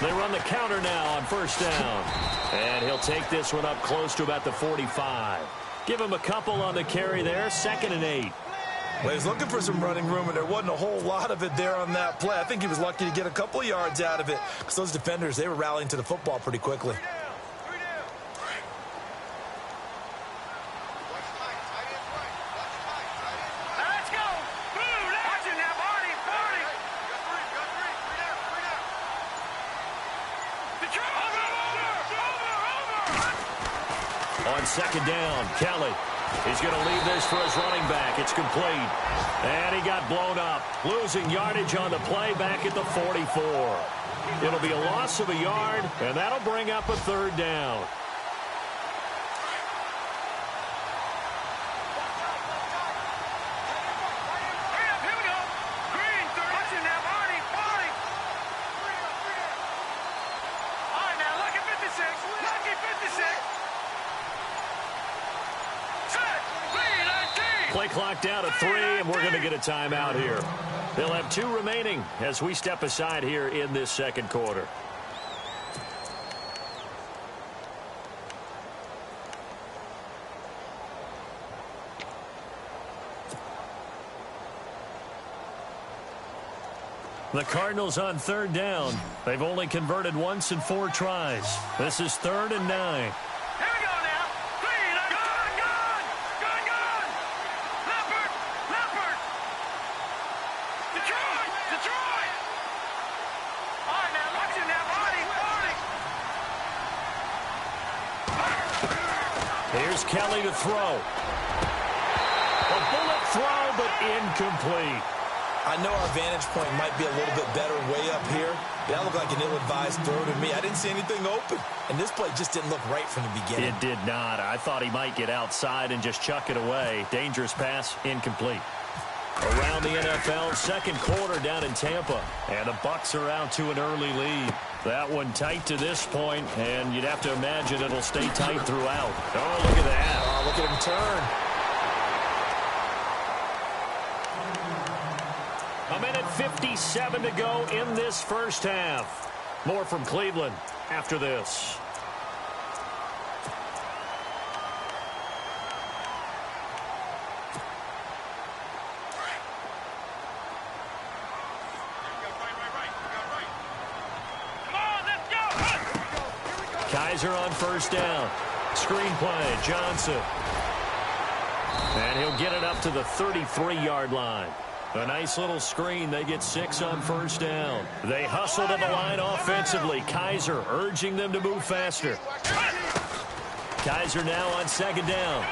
They run the counter now on first down. And he'll take this one up close to about the 45. Give him a couple on the carry there, 2nd and 8. Well, he was looking for some running room, and there wasn't a whole lot of it there on that play. I think he was lucky to get a couple of yards out of it because those defenders, they were rallying to the football pretty quickly. On 2nd down, Kelly. He's going to leave this for his running back. It's complete. And he got blown up. Losing yardage on the play back at the 44. It'll be a loss of a yard, and that'll bring up a 3rd down. Play clock down to 3, and we're going to get a timeout here. They'll have 2 remaining as we step aside here in this 2nd quarter. The Cardinals on 3rd down. They've only converted once in 4 tries. This is 3rd and 9. Here's Kelly to throw. A bullet throw, but incomplete. I know our vantage point might be a little bit better way up here, but that looked like an ill-advised throw to me. I didn't see anything open, and this play just didn't look right from the beginning. It did not. I thought he might get outside and just chuck it away. Dangerous pass, incomplete. Around the NFL, 2nd quarter down in Tampa, and the Bucs are out to an early lead. That one tight to this point, and you'd have to imagine it'll stay tight throughout. Oh, look at that. Oh, look at him turn. A minute 57 to go in this first half. More from Cleveland after this. Kaiser on first down. Screen play, Johnson. And he'll get it up to the 33-yard line. A nice little screen. They get 6 on first down. They hustle to the line offensively. Kaiser urging them to move faster. Kaiser now on 2nd down.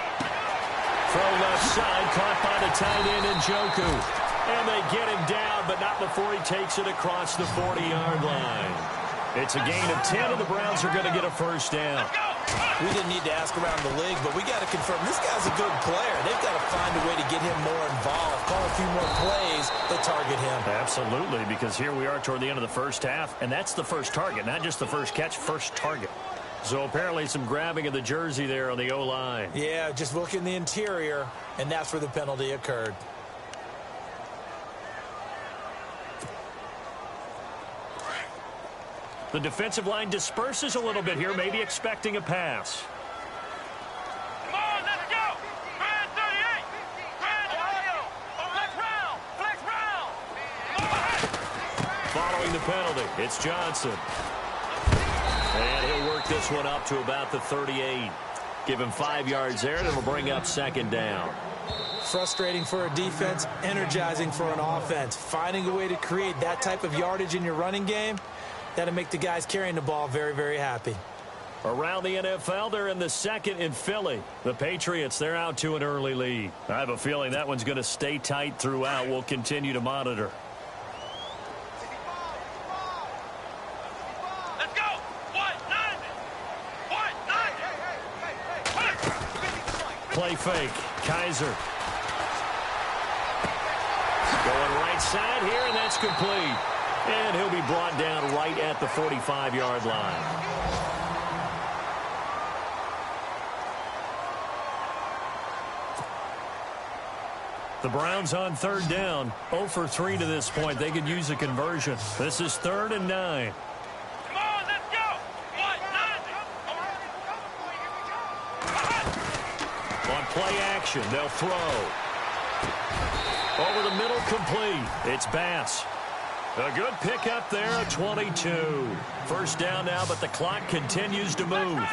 Throw left side, caught by the tight end Njoku. And they get him down, but not before he takes it across the 40-yard line. It's a gain of 10, and the Browns are going to get a first down. We didn't need to ask around the league, but we got to confirm this guy's a good player. They've got to find a way to get him more involved, call a few more plays that target him. Absolutely, because here we are toward the end of the first half, and that's the first target, not just the first catch, first target. So apparently some grabbing of the jersey there on the O-line. Yeah, just look in the interior, and that's where the penalty occurred. The defensive line disperses a little bit here, maybe expecting a pass. Come on, let's go! Brand 38! Brand flex round! Following the penalty, it's Johnson. And he'll work this one up to about the 38. Give him 5 yards there, and it'll bring up 2nd down. Frustrating for a defense, energizing for an offense. Finding a way to create that type of yardage in your running game, that'll make the guys carrying the ball very, very happy. Around the NFL, they're in the 2nd in Philly. The Patriots, they're out to an early lead. I have a feeling that one's going to stay tight throughout. We'll continue to monitor. Let's go! Play fake. Kaiser. Going right side here, and that's complete. And he'll be brought down right at the 45-yard line. The Browns on 3rd down. 0 for 3 to this point. They could use a conversion. This is 3rd and 9. Come on! action. They'll throw. Over the middle, complete. It's Bass. A good pickup there, a 22. First down now, but the clock continues to move.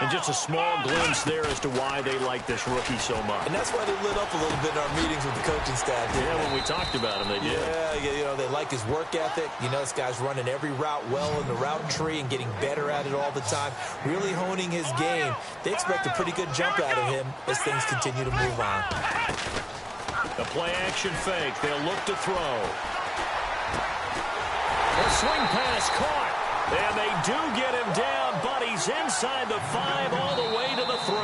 And just a small glimpse there as to why they like this rookie so much. And that's why they lit up a little bit in our meetings with the coaching staff. Yeah, when we talked about him, they did. Yeah, they like his work ethic. You know, this guy's running every route well in the route tree and getting better at it all the time, really honing his game. They expect a pretty good jump out of him as things continue to move on. The play-action fake. They'll look to throw. A swing pass caught. And they do get him down, but he's inside the 5 all the way to the 3.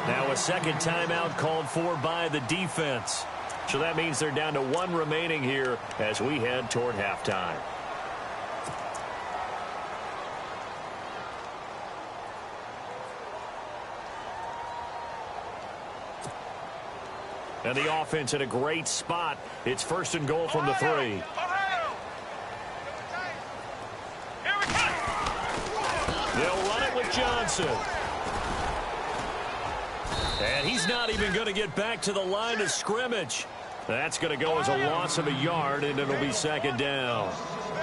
Now a second timeout called for by the defense. So that means they're down to 1 remaining here as we head toward halftime. And the offense in a great spot. It's first and goal from the 3. They'll run it with Johnson. And he's not even going to get back to the line of scrimmage. That's going to go as a loss of a yard, and it'll be second down.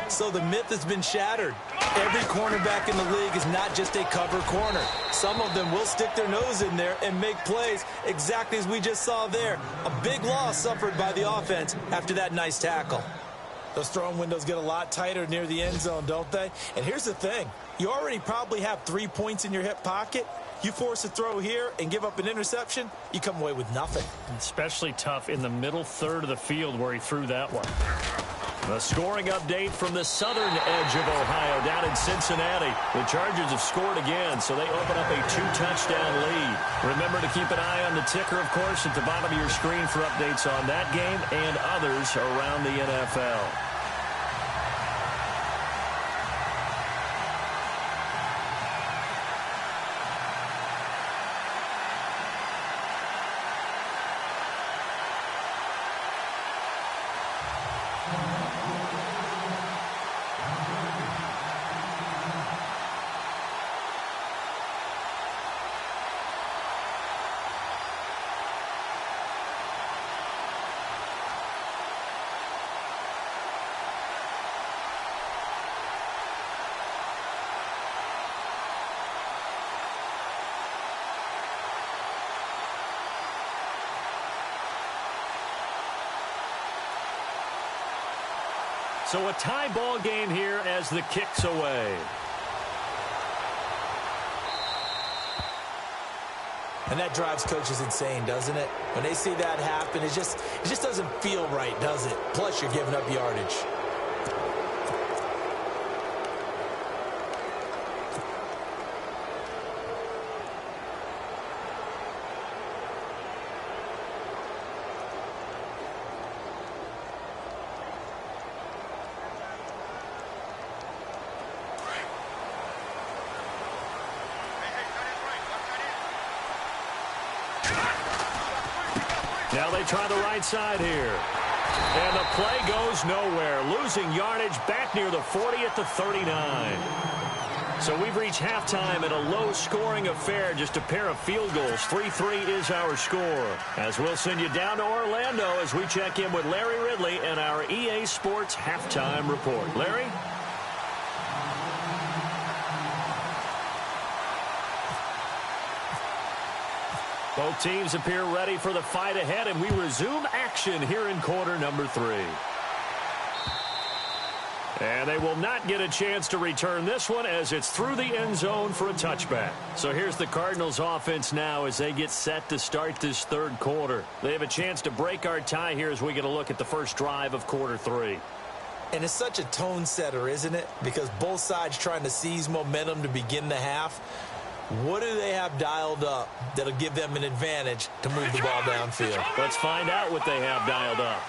So the myth has been shattered. Every cornerback in the league is not just a cover corner. Some of them will stick their nose in there and make plays exactly as we just saw there. A big loss suffered by the offense after that nice tackle. Those throwing windows get a lot tighter near the end zone, don't they? And here's the thing. You already probably have 3 points in your hip pocket. You force a throw here and give up an interception, you come away with nothing. Especially tough in the middle third of the field where he threw that one. A scoring update from the southern edge of Ohio down in Cincinnati. The Chargers have scored again, so they open up a 2-touchdown lead. Remember to keep an eye on the ticker, of course, at the bottom of your screen for updates on that game and others around the NFL. So a tie ball game here as the kick's away. And that drives coaches insane, doesn't it? When they see that happen, it just doesn't feel right, does it? Plus, you're giving up yardage. Now they try the right side here. And the play goes nowhere. Losing yardage back near the 40 at the 39. So we've reached halftime in a low-scoring affair, just a pair of field goals. 3-3 is our score. As we'll send you down to Orlando as we check in with Larry Ridley and our EA Sports Halftime Report. Larry? Both teams appear ready for the fight ahead, and we resume action here in quarter number 3. And they will not get a chance to return this one as it's through the end zone for a touchback. So here's the Cardinals offense now as they get set to start this third quarter. They have a chance to break our tie here as we get a look at the first drive of quarter 3. And it's such a tone setter, isn't it? Because both sides trying to seize momentum to begin the half. What do they have dialed up that'll give them an advantage to move the ball downfield? Let's find out what they have dialed up.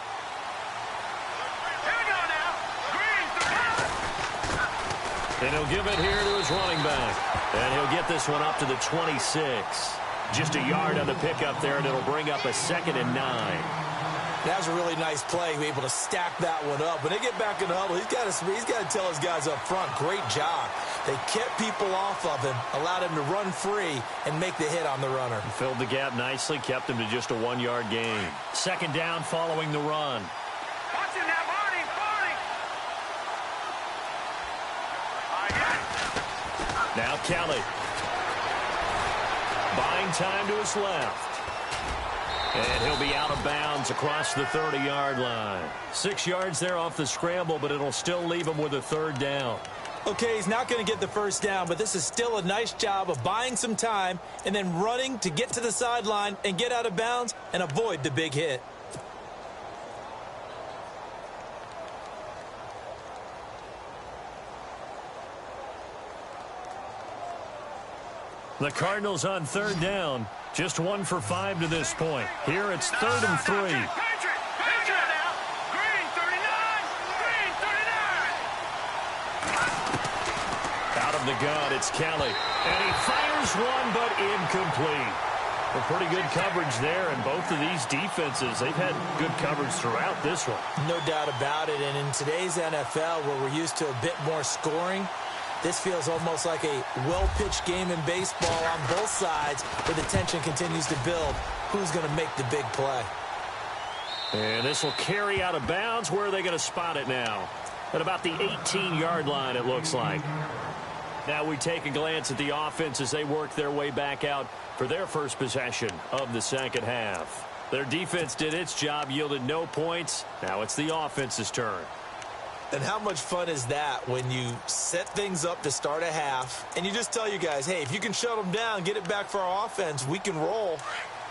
And he'll give it here to his running back. And he'll get this one up to the 26. Just a yard on the pickup there, and it'll bring up a 2nd and 9. That was a really nice play, be able to stack that one up. When they get back in the huddle, he's got to tell his guys up front, great job. They kept people off of him, allowed him to run free and make the hit on the runner. Filled the gap nicely, kept him to just a 1-yard gain. Second down following the run. Watch him now, Barney. Now Kelly. Buying time to his left. And he'll be out of bounds across the 30-yard line. 6 yards there off the scramble, but it'll still leave him with a third down. Okay, he's not going to get the first down, but this is still a nice job of buying some time and then running to get to the sideline and get out of bounds and avoid the big hit. The Cardinals on third down. Just 1 for 5 to this point. Here it's 3rd and 3. Patriot now. Green 39. Green 39. Out of the gun, it's Kelly. And he fires one, but incomplete. Well, pretty good coverage there, and both of these defenses, they've had good coverage throughout this one. No doubt about it, and in today's NFL, where we're used to a bit more scoring, this feels almost like a well-pitched game in baseball on both sides where the tension continues to build. Who's going to make the big play? And this will carry out of bounds. Where are they going to spot it now? At about the 18-yard line, it looks like. Now we take a glance at the offense as they work their way back out for their first possession of the second half. Their defense did its job, yielded no points. Now it's the offense's turn. And how much fun is that when you set things up to start a half and you just tell you guys, hey, if you can shut them down, get it back for our offense, we can roll.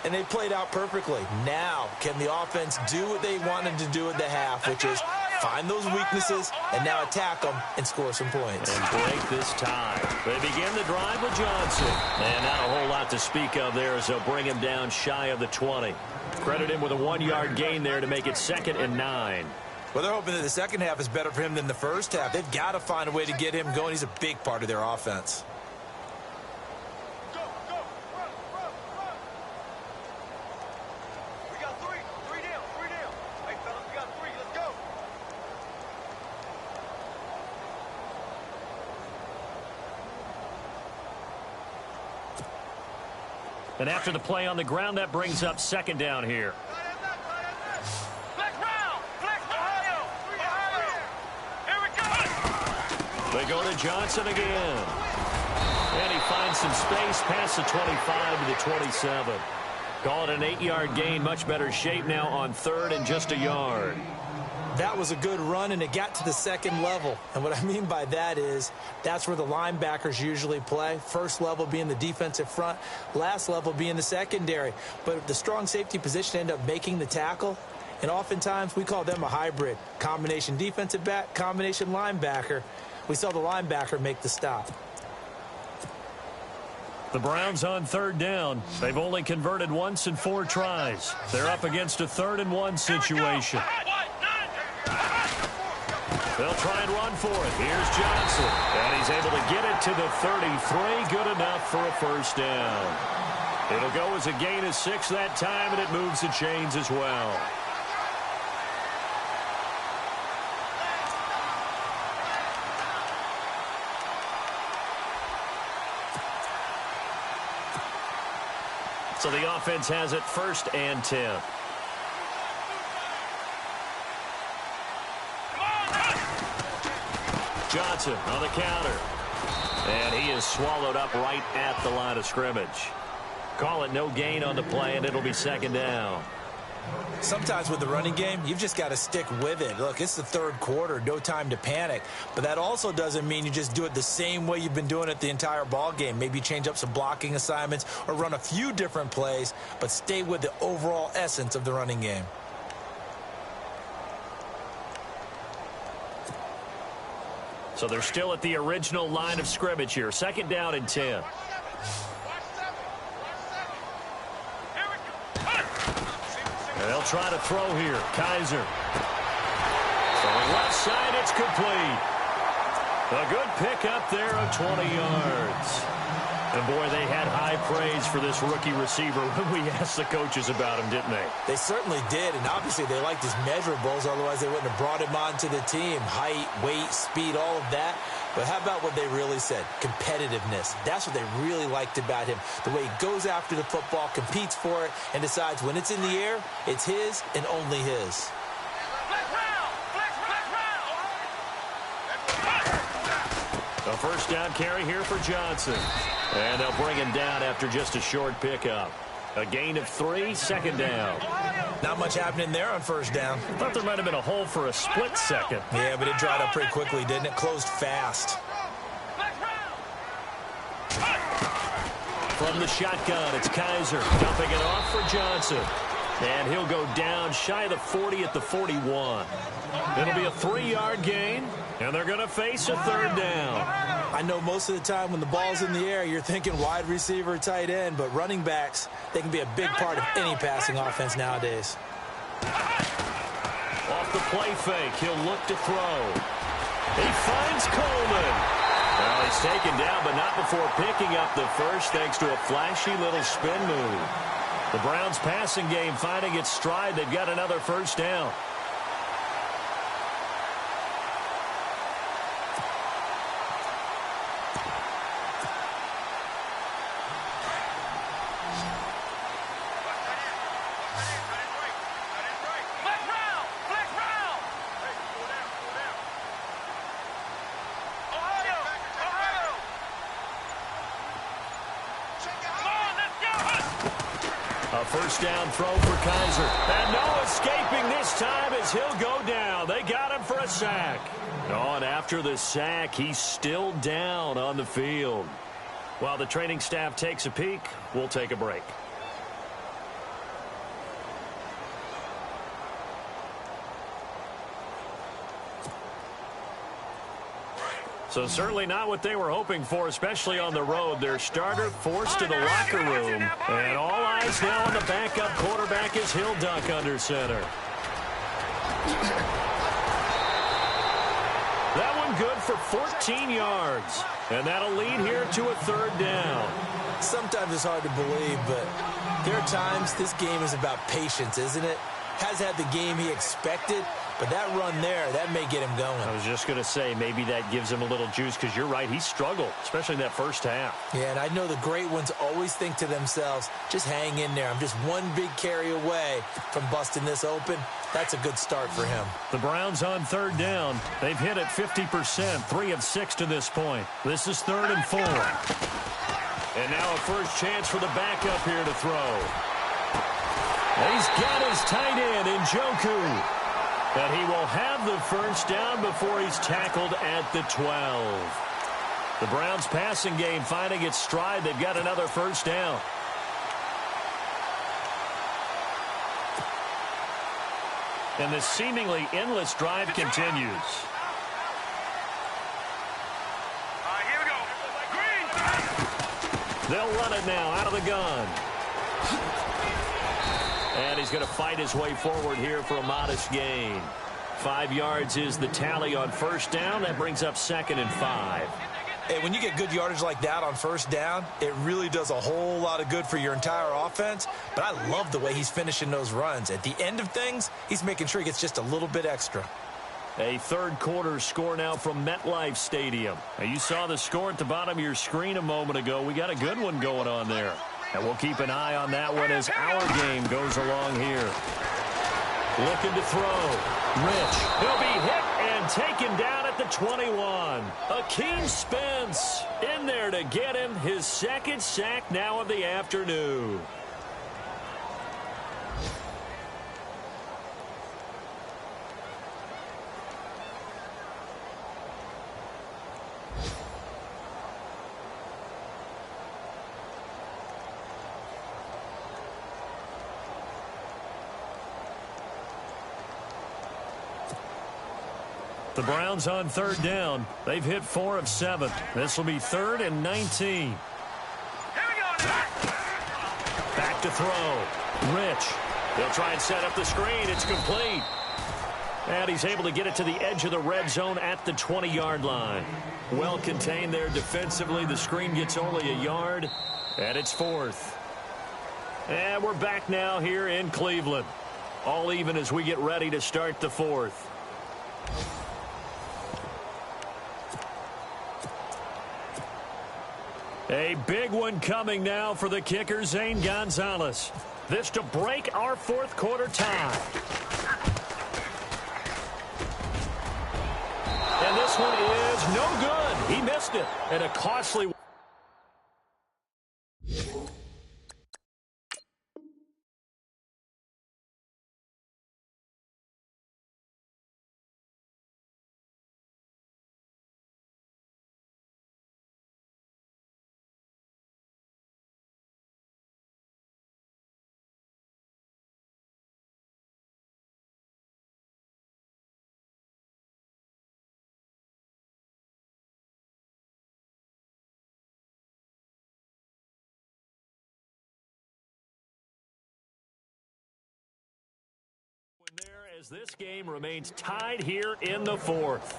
And they played out perfectly. Now, can the offense do what they wanted to do at the half, which is find those weaknesses and now attack them and score some points. And break this tie. They begin the drive with Johnson. And not a whole lot to speak of there as they'll bring him down shy of the 20. Credit him with a 1-yard gain there to make it 2nd and 9. Well, they're hoping that the second half is better for him than the first half. They've got to find a way to get him going. He's a big part of their offense. Go, run. We got three down. Hey, fellas, we got 3. Let's go. And after the play on the ground, that brings up 2nd down here. They go to Johnson again. And he finds some space past the 25 to the 27. Call it an 8-yard gain. Much better shape now on 3rd and just a yard. That was a good run, and it got to the second level. And what I mean by that is that's where the linebackers usually play. First level being the defensive front, last level being the secondary. But the strong safety position ended up making the tackle. And oftentimes we call them a hybrid. Combination defensive back, combination linebacker. We saw the linebacker make the stop. The Browns on 3rd down. They've only converted once in 4 tries. They're up against a 3rd and 1 situation. They'll try and run for it. Here's Johnson. And he's able to get it to the 33. Good enough for a first down. It'll go as a gain of 6 that time, and it moves the chains as well. So the offense has it 1st and 10. Johnson on the counter. And he is swallowed up right at the line of scrimmage. Call it no gain on the play, and it'll be 2nd down. Sometimes with the running game, you've just got to stick with it. Look, it's the 3rd quarter, no time to panic. But that also doesn't mean you just do it the same way you've been doing it the entire ball game. Maybe change up some blocking assignments or run a few different plays, but stay with the overall essence of the running game. So they're still at the original line of scrimmage here. 2nd down and 10. They'll try to throw here. Kaiser. Throwing left side, it's complete. A good pickup there of 20 yards. And, boy, they had high praise for this rookie receiver when we asked the coaches about him, didn't they? They certainly did, and obviously they liked his measurables. Otherwise, they wouldn't have brought him onto the team. Height, weight, speed, all of that. But how about what they really said? Competitiveness. That's what they really liked about him. The way he goes after the football, competes for it, and decides when it's in the air, it's his and only his. A first down carry here for Johnson. And they'll bring him down after just a short pickup. A gain of 3, second down. Not much happening there on first down. Thought there might have been a hole for a split second. Yeah, but it dried up pretty quickly, didn't it? Closed fast. From the shotgun, it's Kaiser dumping it off for Johnson. And he'll go down shy of the 40 at the 41. It'll be a 3-yard gain, and they're going to face a third down. I know most of the time when the ball's in the air, you're thinking wide receiver, tight end, but running backs, they can be a big part of any passing offense nowadays. Off the play fake, he'll look to throw. He finds Coleman. Well, he's taken down, but not before picking up the first, thanks to a flashy little spin move. The Browns' passing game finding its stride. They've got another first down. First down throw for Kaiser. And no escaping this time as he'll go down. They got him for a sack. Oh, and after the sack, he's still down on the field. While the training staff takes a peek, we'll take a break. So certainly not what they were hoping for, especially on the road. Their starter forced to the locker room. And all eyes now on the backup quarterback as he'll duck under center. That one good for 14 yards. And that'll lead here to a third down. Sometimes it's hard to believe, but there are times this game is about patience, isn't it? Has had the game he expected, but that run there, that may get him going. I was just going to say, maybe that gives him a little juice, because you're right, he struggled, especially in that first half. Yeah, and I know the great ones always think to themselves, just hang in there. I'm just one big carry away from busting this open. That's a good start for him. The Browns on third down. They've hit it 50%, 3 of 6 to this point. This is 3rd and 4. And now a first chance for the backup here to throw. He's got his tight end, Njoku. And he will have the first down before he's tackled at the 12. The Browns' passing game finding its stride. They've got another first down. And this seemingly endless drive continues. Here we go. Green. They'll run it now out of the gun. And he's going to fight his way forward here for a modest gain. 5 yards is the tally on first down. That brings up 2nd and 5. Hey, when you get good yardage like that on first down, it really does a whole lot of good for your entire offense. But I love the way he's finishing those runs. At the end of things, he's making sure he gets just a little bit extra. A third quarter score now from MetLife Stadium. Now, you saw the score at the bottom of your screen a moment ago. We got a good one going on there. And we'll keep an eye on that one as our game goes along here. Looking to throw. Rich. He'll be hit and taken down at the 21. Akeem Spence in there to get him his 2nd sack now of the afternoon. The Browns on third down. They've hit 4 of 7. This will be 3rd and 19. Back to throw. Rich. They'll try and set up the screen. It's complete. And he's able to get it to the edge of the red zone at the 20-yard line. Well contained there defensively. The screen gets only a yard, and it's 4th. And we're back now here in Cleveland. All even as we get ready to start the 4th. A big one coming now for the kicker, Zane Gonzalez. This to break our 4th quarter tie. And this one is no good. He missed it. And a costly one. There as this game remains tied here in the 4th.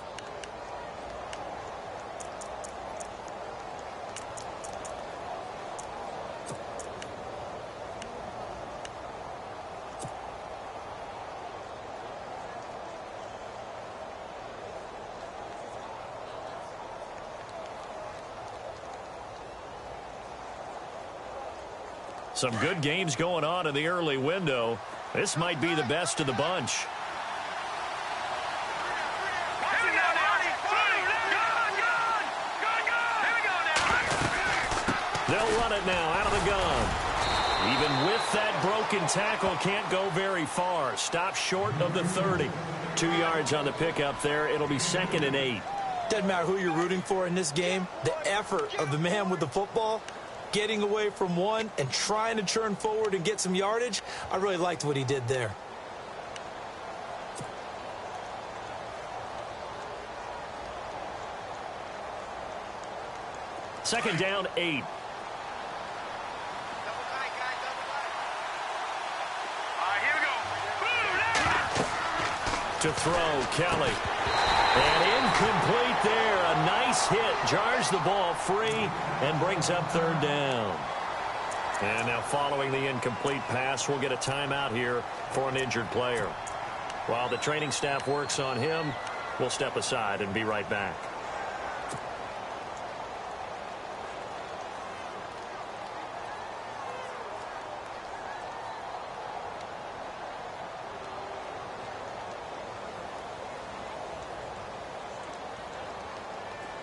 Some good games going on in the early window. This might be the best of the bunch. They'll run it now out of the gun. Even with that broken tackle, can't go very far. Stop short of the 30. 2 yards on the pickup there. It'll be 2nd and 8. Doesn't matter who you're rooting for in this game. The effort of the man with the football, getting away from one and trying to turn forward and get some yardage, I really liked what he did there. Second down, 8. To throw, Kelly. And incomplete there. A nice hit. Jars the ball free and brings up 3rd down. And now following the incomplete pass, we'll get a timeout here for an injured player. While the training staff works on him, we'll step aside and be right back.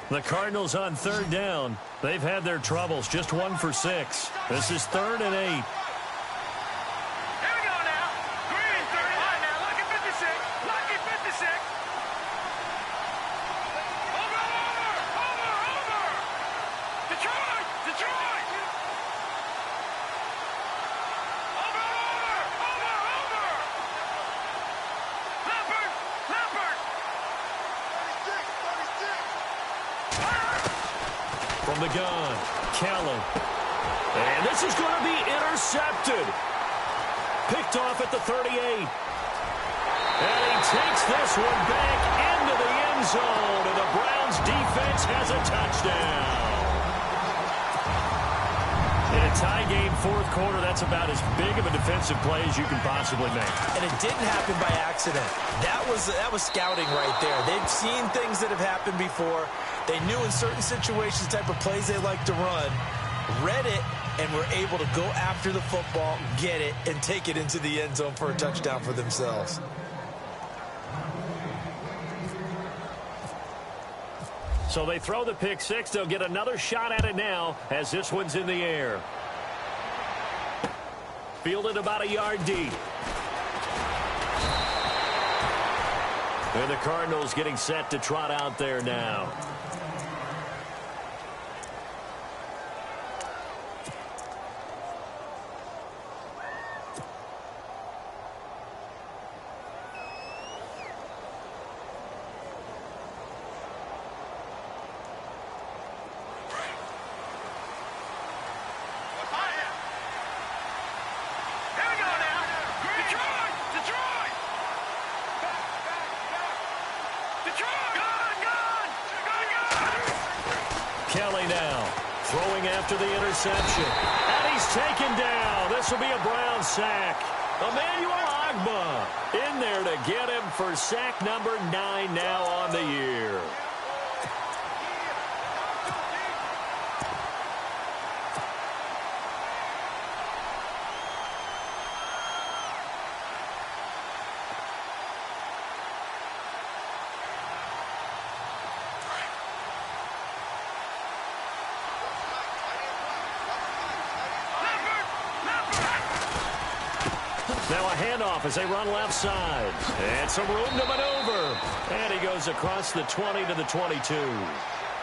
The Cardinals on 3rd down. They've had their troubles. Just 1 for 6. This is 3rd and 8. Here we go now. Green, 39 now. Lucky 56. Lucky 56. Over. Detroit. Over. Leopard. From the gun, Kelly. And this is going to be intercepted. Picked off at the 38. And he takes this one back into the end zone. And the Browns defense has a touchdown. In a tie game, 4th quarter, that's about as big of a defensive play as you can possibly make. And it didn't happen by accident. That was scouting right there. They've seen things that have happened before. They knew in certain situations the type of plays they like to run, read it, and were able to go after the football, get it, and take it into the end zone for a touchdown for themselves. So they throw the pick 6. They'll get another shot at it now as this one's in the air. Fielded about a yard deep. And the Cardinals getting set to trot out there now. Kelly now throwing after the interception. And he's taken down. This will be a Brown sack. Emmanuel Agba in there to get him for sack number 9 now on the year. Now a handoff as they run left side. And some room to maneuver. And he goes across the 20 to the 22.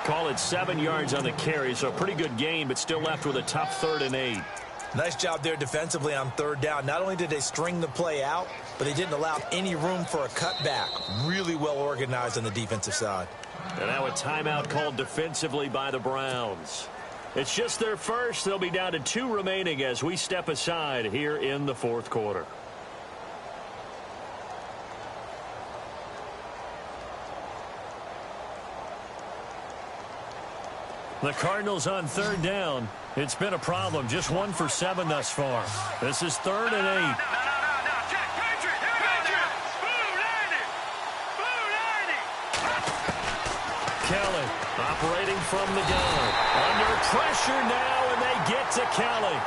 Call it 7 yards on the carry, so a pretty good gain, but still left with a tough 3rd and 8. Nice job there defensively on 3rd down. Not only did they string the play out, but they didn't allow any room for a cutback. Really well organized on the defensive side. And now a timeout called defensively by the Browns. It's just their first. They'll be down to 2 remaining as we step aside here in the 4th quarter. The Cardinals on 3rd down. It's been a problem. Just 1 for 7 thus far. This is 3rd and 8. Check. Patriot. Blue 90. Kelly operating from the gun. Under pressure now, and they get to Kelly.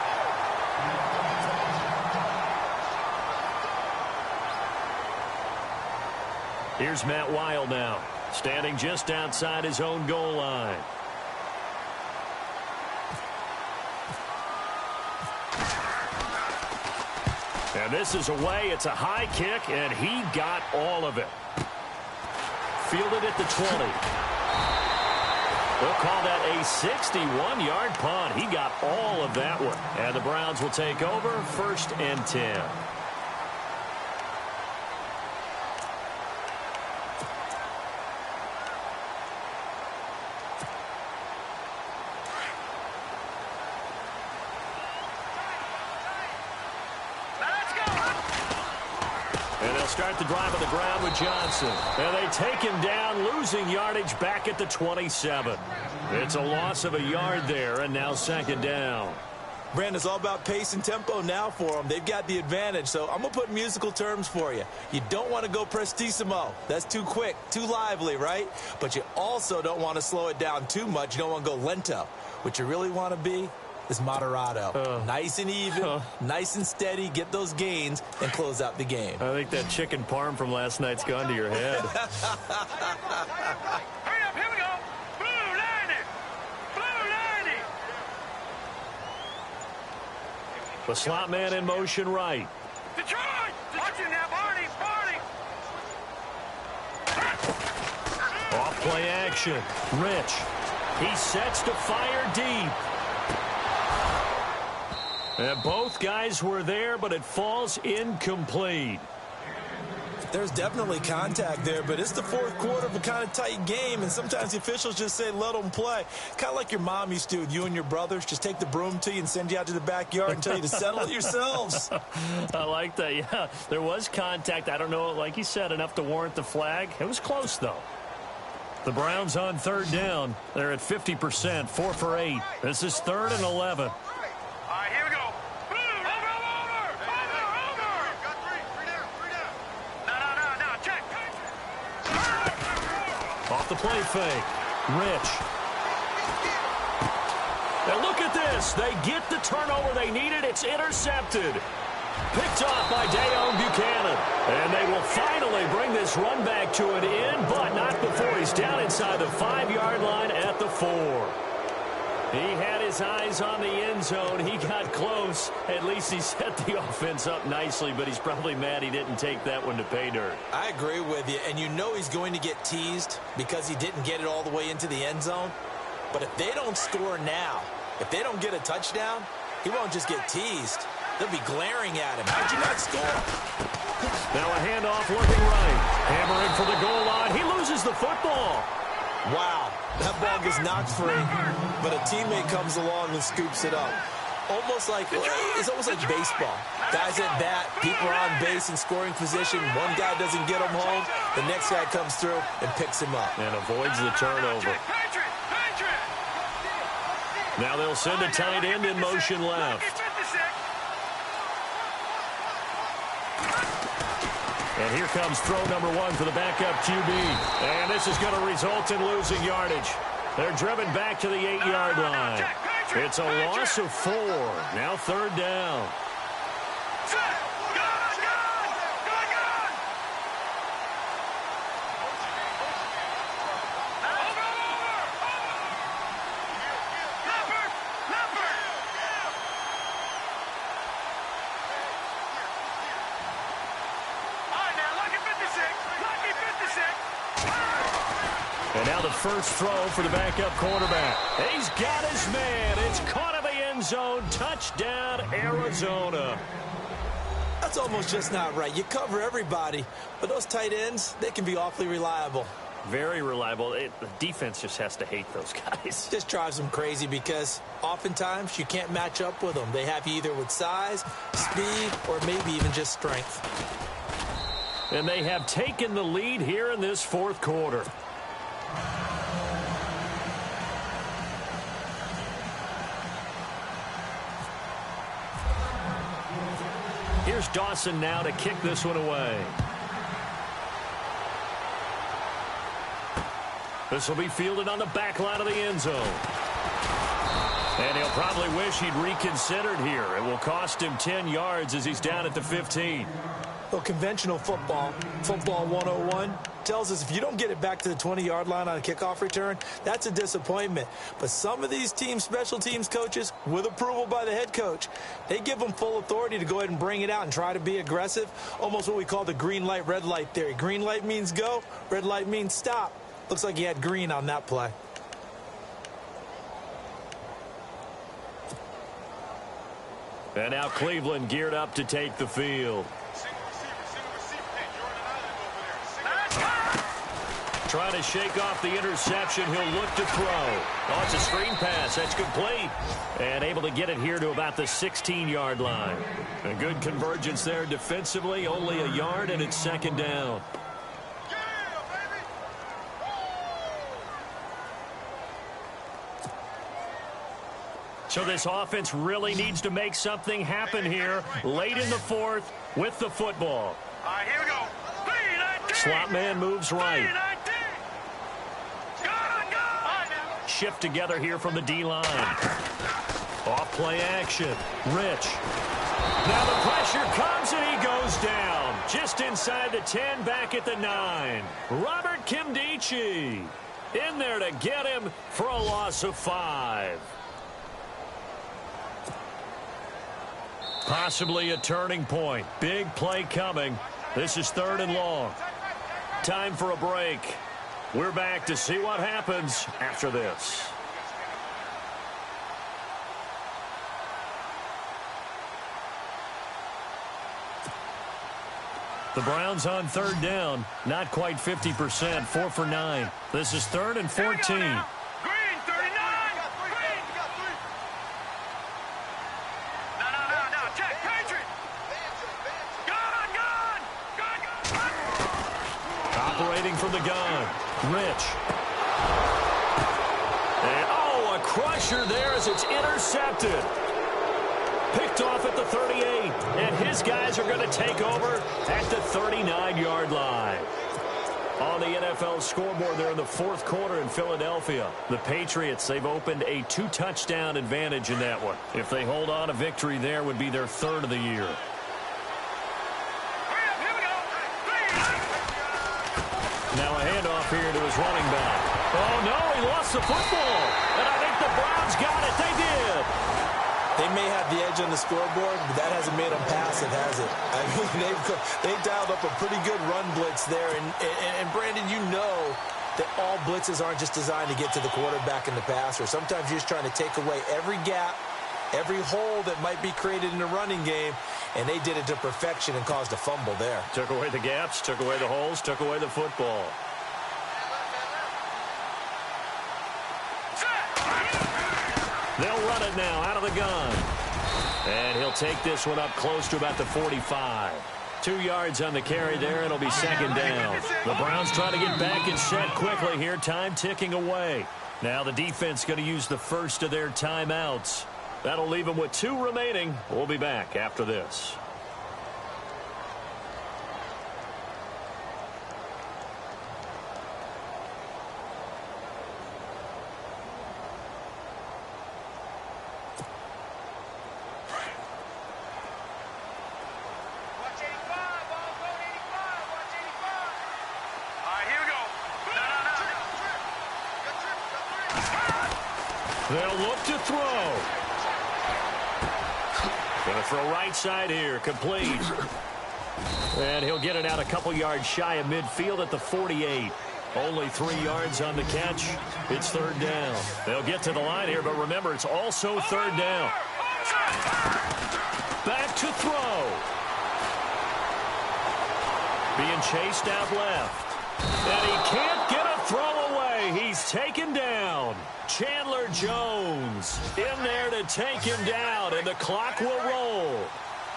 Here's Matt Wild now, standing just outside his own goal line. And this is away. It's a high kick, and he got all of it. Fielded at the 20. They'll call that a 61-yard punt. He got all of that one. And the Browns will take over 1st and 10. Start the drive on the ground with Johnson. And they take him down, losing yardage back at the 27. It's a loss of a yard there, and now 2nd down. Brandon, it's all about pace and tempo now for them. They've got the advantage, so I'm going to put musical terms for you. You don't want to go prestissimo. That's too quick, too lively, right? But you also don't want to slow it down too much. You don't want to go lento. What you really want to be is moderato. Nice and even, nice and steady, get those gains, and close out the game. I think that chicken parm from last night's gone to your head. Hurry up, here we go. Blue 90. Blue 90. The slot man in motion right. Detroit. Watch it now, Barney. Off play action. Rich. He sets to fire deep. And both guys were there, but it falls incomplete. There's definitely contact there, but it's the 4th quarter of a kind of tight game, and sometimes the officials just say, let them play. Kind of like your mom used to with you and your brothers. Just take the broom to you and send you out to the backyard and tell you to settle it yourselves. I like that, yeah. There was contact. I don't know, like you said, enough to warrant the flag. It was close, though. The Browns on 3rd down. They're at 50%, 4 for 8. This is 3rd and 11. All right, here we go. Off the play fake. Rich. And look at this. They get the turnover they needed. It's intercepted. Picked off by Dayon Buchanan. And they will finally bring this run back to an end, but not before he's down inside the 5-yard line at the 4. He had his eyes on the end zone. He got close. At least he set the offense up nicely, but he's probably mad he didn't take that one to pay dirt. I agree with you, and you know he's going to get teased because he didn't get it all the way into the end zone. But if they don't score now, if they don't get a touchdown, he won't just get teased. They'll be glaring at him. How'd you not score? Now a handoff looking right. Hammering for the goal line. He loses the football. Wow, that ball gets knocked free, but a teammate comes along and scoops it up. It's almost like baseball. Guys at bat, people are on base in scoring position. One guy doesn't get him home. The next guy comes through and picks him up. And avoids the turnover. Now they'll send a tight end in motion left. And here comes throw number 1 for the backup QB. And this is going to result in losing yardage. They're driven back to the 8-yard line. It's a loss of 4. Now 3rd down. And now the first throw for the backup quarterback. He's got his man. It's caught in the end zone. Touchdown, Arizona. That's almost just not right. You cover everybody, but those tight ends, they can be awfully reliable. Very reliable. The defense just has to hate those guys. Just drives them crazy because oftentimes you can't match up with them. They have you either with size, speed, or maybe even just strength. And they have taken the lead here in this 4th quarter. Here's Dawson now to kick this one away. This will be fielded on the back line of the end zone. And he'll probably wish he'd reconsidered here. It will cost him 10 yards as he's down at the 15. Well, conventional football 101, tells us if you don't get it back to the 20-yard line on a kickoff return, that's a disappointment. But some of these special teams coaches, with approval by the head coach, they give them full authority to go ahead and bring it out and try to be aggressive, almost what we call the green light, red light theory. Green light means go, red light means stop. Looks like he had green on that play. And now Cleveland geared up to take the field. Trying to shake off the interception. He'll look to throw. Oh, it's a screen pass. That's complete. And able to get it here to about the 16-yard line. A good convergence there defensively. Only a yard, and it's 2nd down. So this offense really needs to make something happen here late in the 4th with the football. All right, here we go. Slot man moves right. Shift together here from the D-line. Off play action. Rich. Now the pressure comes and he goes down. Just inside the 10, back at the 9. Robert Kimdichie in there to get him for a loss of 5. Possibly a turning point. Big play coming. This is 3rd and long. Time for a break. We're back to see what happens after this. The Browns on 3rd down. Not quite 50%. 4 for 9. This is 3rd and 14. Operating from the gun. Rich. And, oh, a crusher there as it's intercepted. Picked off at the 38. And his guys are going to take over at the 39-yard line. On the NFL scoreboard there in the 4th quarter in Philadelphia. The Patriots, they've opened a 2-touchdown advantage in that one. If they hold on, a victory there would be their 3rd of the year. Now a handoff here to his running back. Oh, no, he lost the football. And I think the Browns got it. They did. They may have the edge on the scoreboard, but that hasn't made them pass it, has it? I mean, they've dialed up a pretty good run blitz there. And Brandon, you know that all blitzes aren't just designed to get to the quarterback and the passer. Sometimes you're just trying to take away every gap, every hole that might be created in the running game, and they did it to perfection and caused a fumble there. Took away the gaps, took away the holes, took away the football. They'll run it now out of the gun. And he'll take this one up close to about the 45. 2 yards on the carry there, and it'll be 2nd down. The Browns trying to get back and set quickly here. Time ticking away. Now the defense going to use the first of their timeouts. That'll leave them with 2 remaining. We'll be back after this. They'll look to throw. Going to throw right side here. Complete. And he'll get it out a couple yards shy of midfield at the 48. Only 3 yards on the catch. It's 3rd down. They'll get to the line here, but remember, it's also 3rd down. Back to throw. Being chased out left. And he can't get a throw away. He's taken down. Chandler Jones in there to take him down, and the clock will roll.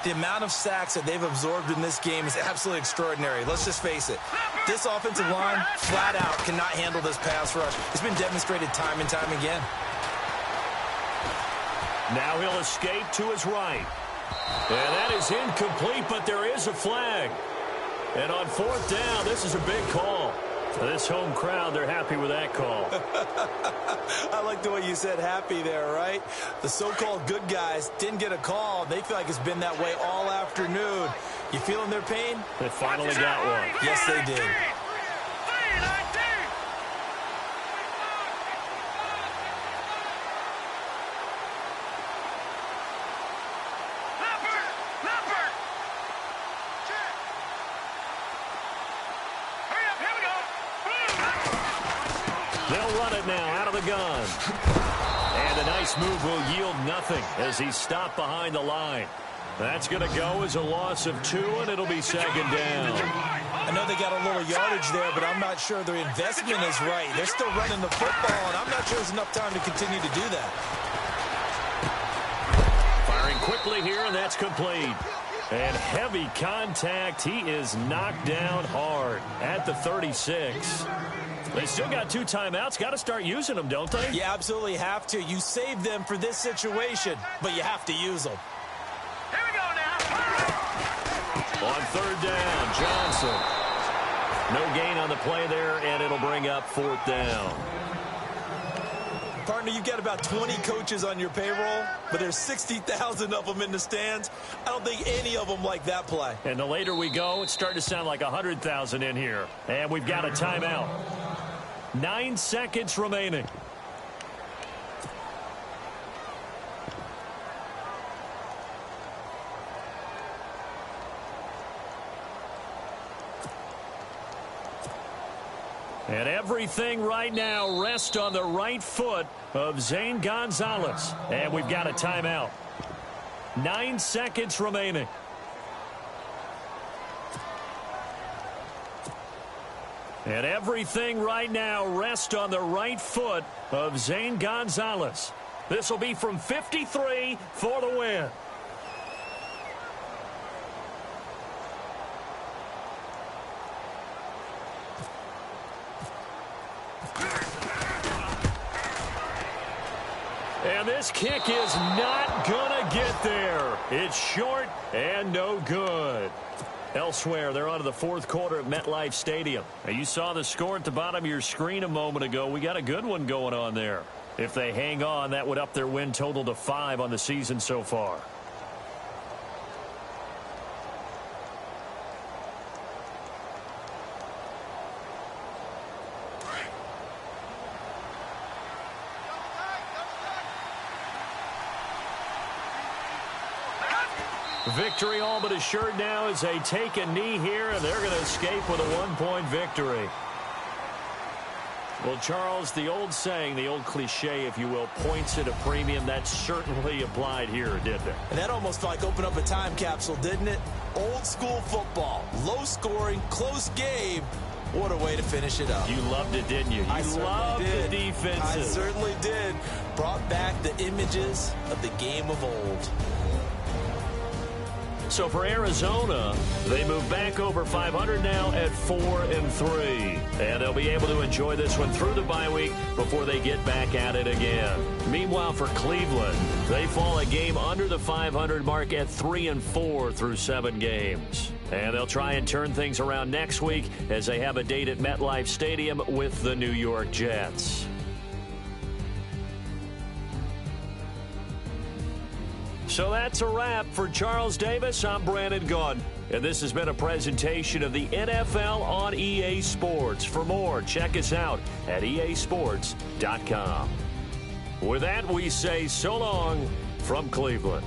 The amount of sacks that they've absorbed in this game is absolutely extraordinary. Let's just face it. This offensive line, flat out, cannot handle this pass rush. It's been demonstrated time and time again. Now he'll escape to his right. And that is incomplete, but there is a flag. And on 4th down, this is a big call. This home crowd, they're happy with that call. I like the way you said happy there, right? The so-called good guys didn't get a call. They feel like it's been that way all afternoon. You feeling their pain? They finally got one. Yes, they did. They'll run it now out of the gun. And a nice move will yield nothing as he's stopped behind the line. That's going to go as a loss of 2, and it'll be 2nd down. I know they got a little yardage there, but I'm not sure their investment is right. They're still running the football, and I'm not sure there's enough time to continue to do that. Firing quickly here, and that's complete. And heavy contact. He is knocked down hard at the 36. They still got 2 timeouts. Got to start using them, don't they? You absolutely have to. You save them for this situation, but you have to use them. Here we go now. On 3rd down, Johnson. No gain on the play there, and it'll bring up 4th down. Partner, you've got about 20 coaches on your payroll, but there's 60,000 of them in the stands. I don't think any of them like that play. And the later we go, it's starting to sound like 100,000 in here. And we've got a timeout. 9 seconds remaining. And everything right now rests on the right foot of Zane Gonzalez. And we've got a timeout. 9 seconds remaining. And everything right now rests on the right foot of Zane Gonzalez. This will be from 53 for the win. And this kick is not going to get there. It's short and no good. Elsewhere, they're on to the 4th quarter at MetLife Stadium. Now, you saw the score at the bottom of your screen a moment ago. We got a good one going on there. If they hang on, that would up their win total to 5 on the season so far. Victory all but assured now as they take a knee here, and they're going to escape with a 1-point victory. Well, Charles, the old saying, the old cliche, if you will, points at a premium, that certainly applied here, didn't it? And that almost felt like opened up a time capsule, didn't it? Old school football, low scoring, close game. What a way to finish it up. You loved it, didn't you? You loved the defenses. I certainly did. Brought back the images of the game of old. So for Arizona, they move back over 500 now at 4-3. And they'll be able to enjoy this one through the bye week before they get back at it again. Meanwhile, for Cleveland, they fall a game under the 500 mark at 3-4 through 7 games. And they'll try and turn things around next week as they have a date at MetLife Stadium with the New York Jets. So that's a wrap. For Charles Davis, I'm Brandon Gaudin. And this has been a presentation of the NFL on EA Sports. For more, check us out at easports.com. With that, we say so long from Cleveland.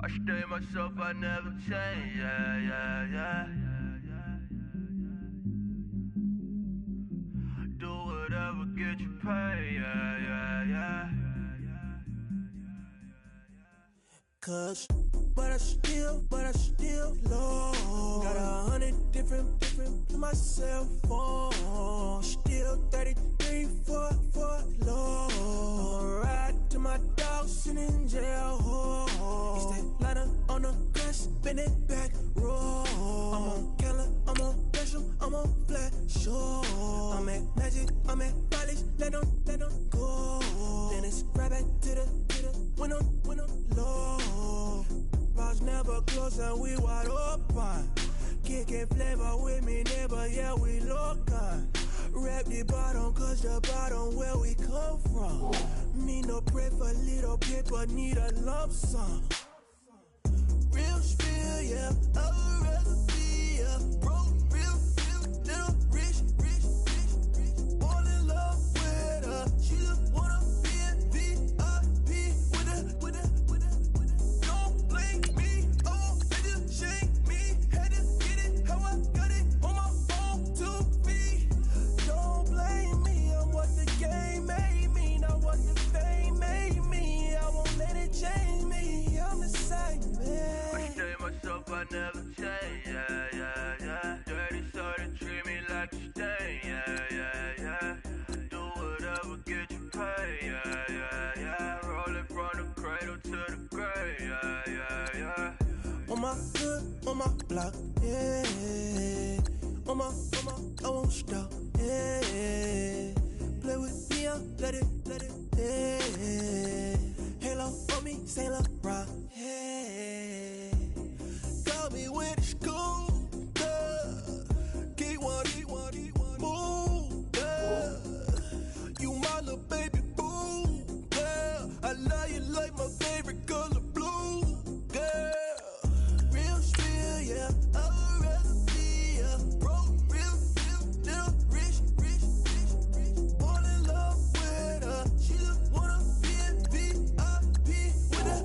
stay myself, I never change, yeah. Do whatever, get you paid, yeah. Cause, but I still low. Got 100 different in my cell phone. Still 33 for low. I'ma ride to my dog sitting in jail. He stay lighter on the grass, spin it back, roll. I'm on Keller, I'm on Gresham, I'm on Flat Shore. I'm at Magic, I'm at Bally's, let them go. Then it's right back to the when I'm low. Bars never close and we wide open. Kicking flavor with me, neighbor, yeah, we local. Rap the bottom, cause the bottom where we come from. Me no pray for little paper, need a lump sum. Real spill, yeah, I would rather be, yeah. Broke, real, little rich. All in love with her, she just wanna be in VIP with her. Don't blame me, oh, they just shake me. Had to get it, how I got it, on my phone, 2 feet. Don't blame me, I'm what the game made me, not what the fame made me. I won't let it change me, I'm the same, man. I stay myself, I never change, yeah. Dirty soda, treat me like a stain, yeah. Do whatever, get you paid, yeah. Rolling from the cradle to the grave, yeah. On my hood, on my block, yeah. On my, I won't stop, yeah. Play with me, let it, yeah. Halo on me, Saint Laurent, yeah. Got me with the school, yeah. Keep one, move, yeah. You my little baby boo, yeah. I love you like my favorite color blue, yeah. Real spill, yeah, I would rather be, yeah. Broke, real, little rich. All in love with her, she just wanna be in VIP with her.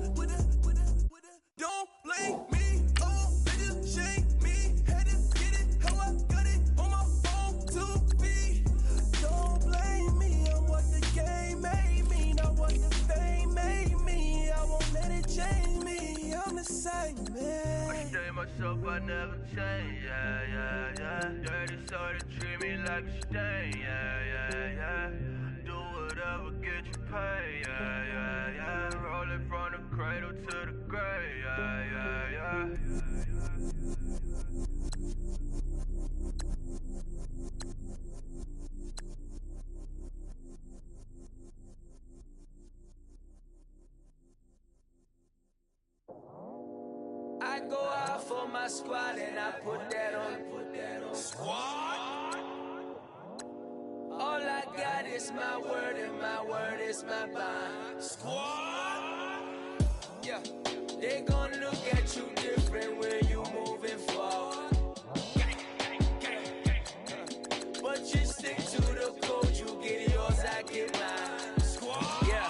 Don't blame me, oh, they just shake me. Had to get it, how I got it, on my phone, 2 feet. Don't blame me, I'm what the game made me, not what the fame made me. I won't let it change me, I'm the same, man. I stay myself, I never change, yeah. Dirty soda, treat me like a stain, yeah. Do whatever, get you paid, yeah. Rolling from the cradle to the grave, yeah. I go out for my squad and I put that on. Squad. All I got is my word and my word is my bond. Squad. Yeah, they gon' look at you different when you moving forward. But you stick to the code, you get yours, I get mine. Squad. Yeah.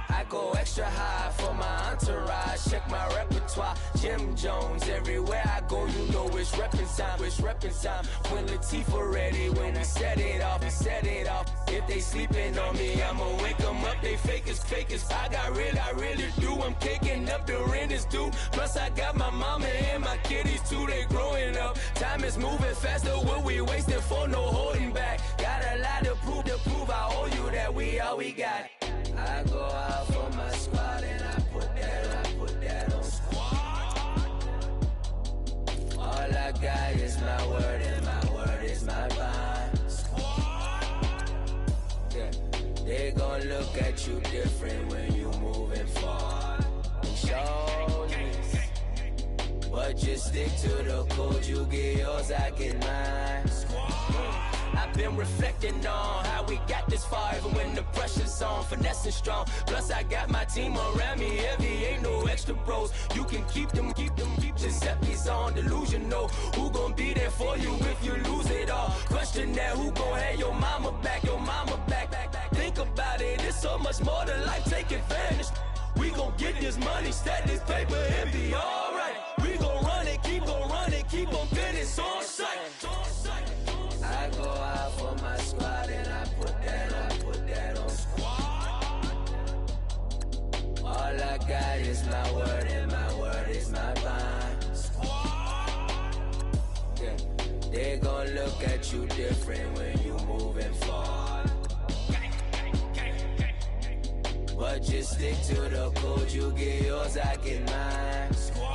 I go extra high for my entourage. Check my repertoire. Jim Jones, everywhere I go, you know it's reppin' time. When Latifah ready, when we set it off. If they sleeping on me, I'ma wake them up. They fakers. I really do. I'm caking up, the rent is due. Plus I got my mama and my kiddies too, they growing up. Time is moving faster, what we wasting for, no holding back. Got a lot to prove, I owe you that we all we got. I go out for my squad and I put that on. Squad. All I got is my word and my word is my bond. Squad. Yeah. They gon' look at you different when you moving forward. Show me. But you stick to the code, you get yours, I get mine. I've been reflecting on how we got this far, even when the pressure's on, finessing strong. Plus I got my team around me heavy, ain't no extra bros. You can keep them. Giuseppe's on delusional. Who gon' be there for you if you lose it all? Question that, who gon' have your mama back? Think about it, it's so much more to life, take advantage. We gon' get just money. Stack this paper and be alright. We gon' run it, keep on running, keep on finish on sight. I go out for my squad and I put that on squad. All I got is my word and my word is my bond. Squad. Yeah. They gon' look at you different when you moving forward. But just stick to the code, you get yours, I get mine. Squad.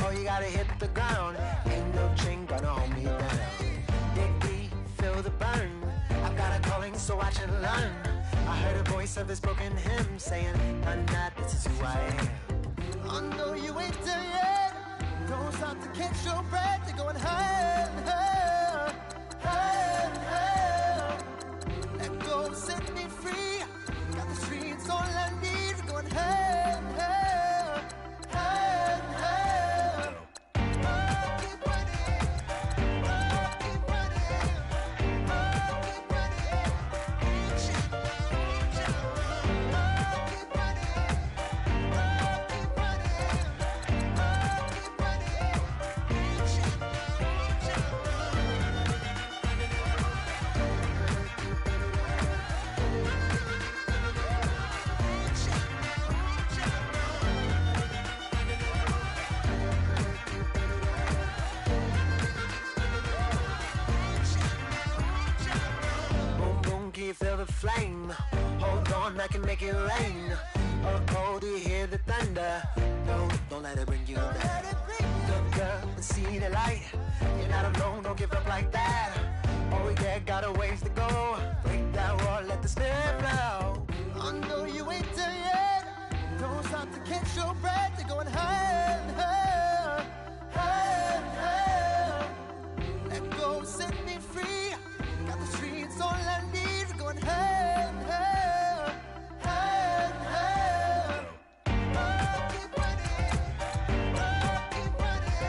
Oh, you gotta hit the ground. Ain't no chain gonna hold me down. Dig deep, feel the burn. I've got a calling, so watch and learn. I heard a voice of his broken hymn saying, "None that this is who I am." I know you ain't there yet. Don't stop to catch your breath. You're going higher, higher, higher, higher. Let go, set me free. Got the streets all I need. Going higher, higher, higher, higher. Keep running, keep running, keep running. Keep running, keep feel the flame. Hold on, I can make it rain. Oh, do you hear the thunder? No, don't let it bring you down. Good girl, see the light. You're not alone, don't give up like that. Oh yeah, got a ways to go. Break that wall, let the spirit flow. I know you ain't there yet. Don't stop to catch your breath. You're going higher, higher, higher, higher. Let go, set me free. Got the streets all I need. Going higher, higher, higher, higher. Keep running, keep running, keep running.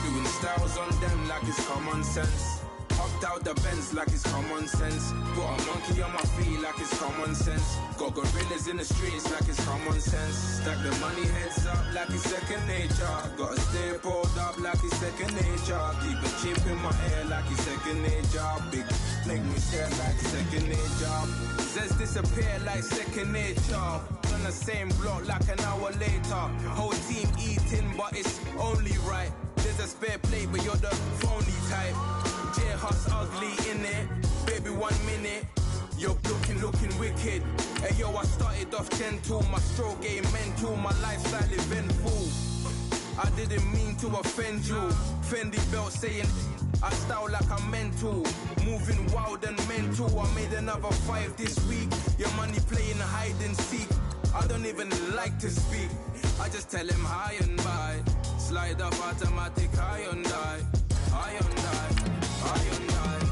Keep styles on them like it's common sense. Hopped out the Benz like it's common sense. Got a monkey on my feet like it's common sense. Got gorillas in the streets like it's common sense. Stack the money heads up like it's second nature. Gotta stay pulled up like it's second nature. Keep a chip in my hair like it's second nature. Big make me stare like second nature. Says disappear like second nature. On the same block like an hour later. Whole team eating, but it's only right. There's a spare plate, but you're the phony type. J-Hus ugly in it. Baby, 1 minute. You're looking wicked. Hey yo, I started off gentle. My stroke game mental. My lifestyle eventful. I didn't mean to offend you. Fendi belt saying I style like I'm mental. Moving wild and mental. I made another 5 this week. Your money playing hide and seek. I don't even like to speak. I just tell him high and by. Slide up automatic high and die. High and die. High and die.